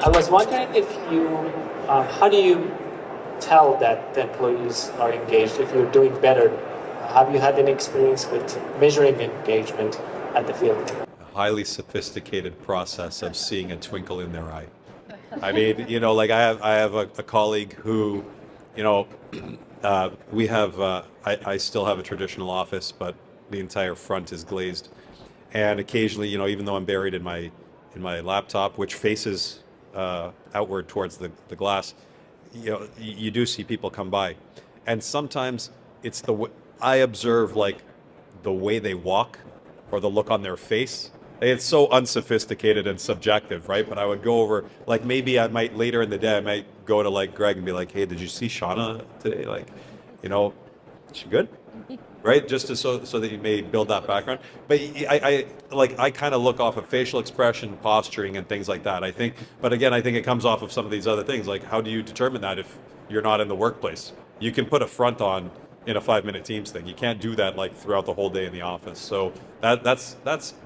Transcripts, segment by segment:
I was wondering if you, how do you tell that the employees are engaged if you're doing better? Have you had any experience with measuring engagement at the field? A highly sophisticated process of seeing a twinkle in their eye. I mean, like I have a colleague who, you know, I still have a traditional office, but the entire front is glazed. And occasionally, even though I'm buried in my laptop, which faces outward towards the glass, you do see people come by, and sometimes it's I observe like the way they walk or the look on their face. It's so unsophisticated and subjective, right? But I would go over, like maybe I might later in the day, I might go to like Greg and be like, hey, did you see Shauna today? Like, is she good? Right? Just so that you may build that background. But I kind of look off of facial expression, posturing, and things like that. I think, but again, I think it comes off of some of these other things. Like, how do you determine that if you're not in the workplace? You can put a front on in a 5-minute Teams thing. You can't do that like throughout the whole day in the office. So that's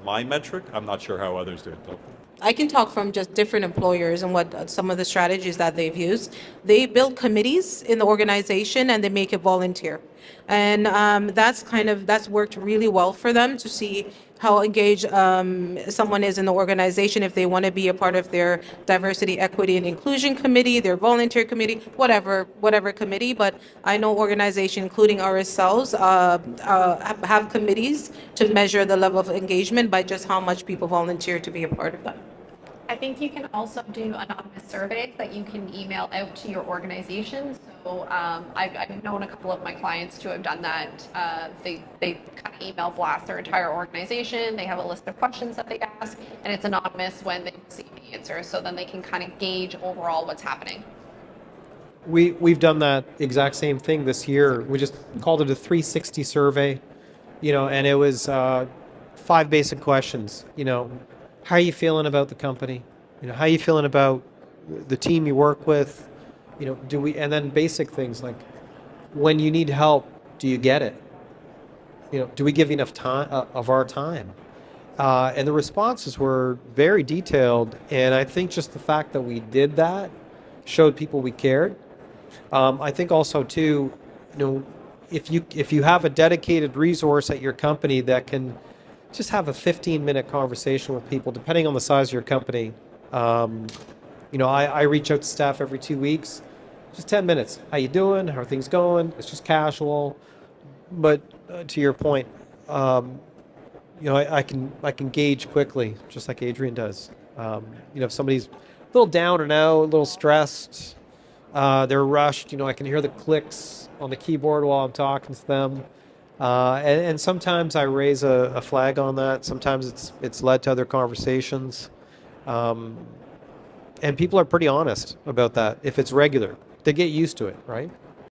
my metric. I'm not sure how others do it though. I can talk from just different employers and what some of the strategies that they've used. They build committees in the organization and they make it volunteer. And that's worked really well for them to see how engaged someone is in the organization, if they want to be a part of their diversity, equity, and inclusion committee, their volunteer committee, whatever committee. But I know organizations, including ourselves, have committees to measure the level of engagement by just how much people volunteer to be a part of that. I think you can also do anonymous surveys that you can email out to your organization. So I've known a couple of my clients to have done that. They kind of email blast their entire organization. They have a list of questions that they ask, and it's anonymous when they receive the answer. So then they can kind of gauge overall what's happening. We've done that exact same thing this year. We just called it a 360 survey, and it was 5 basic questions. How are you feeling about the company? How are you feeling about the team you work with? And then basic things like, when you need help, do you get it? Do we give you enough time of our time? And the responses were very detailed. And I think just the fact that we did that showed people we cared. I think also too, if you have a dedicated resource at your company that can just have a 15-minute conversation with people, depending on the size of your company. I reach out to staff every 2 weeks, just 10 minutes. How you doing? How are things going? It's just casual. But to your point, I can gauge quickly, just like Adrian does. If somebody's a little down and out, a little stressed, they're rushed. I can hear the clicks on the keyboard while I'm talking to them. And sometimes I raise a flag on that. Sometimes it's led to other conversations. And people are pretty honest about that if it's regular. They get used to it, right?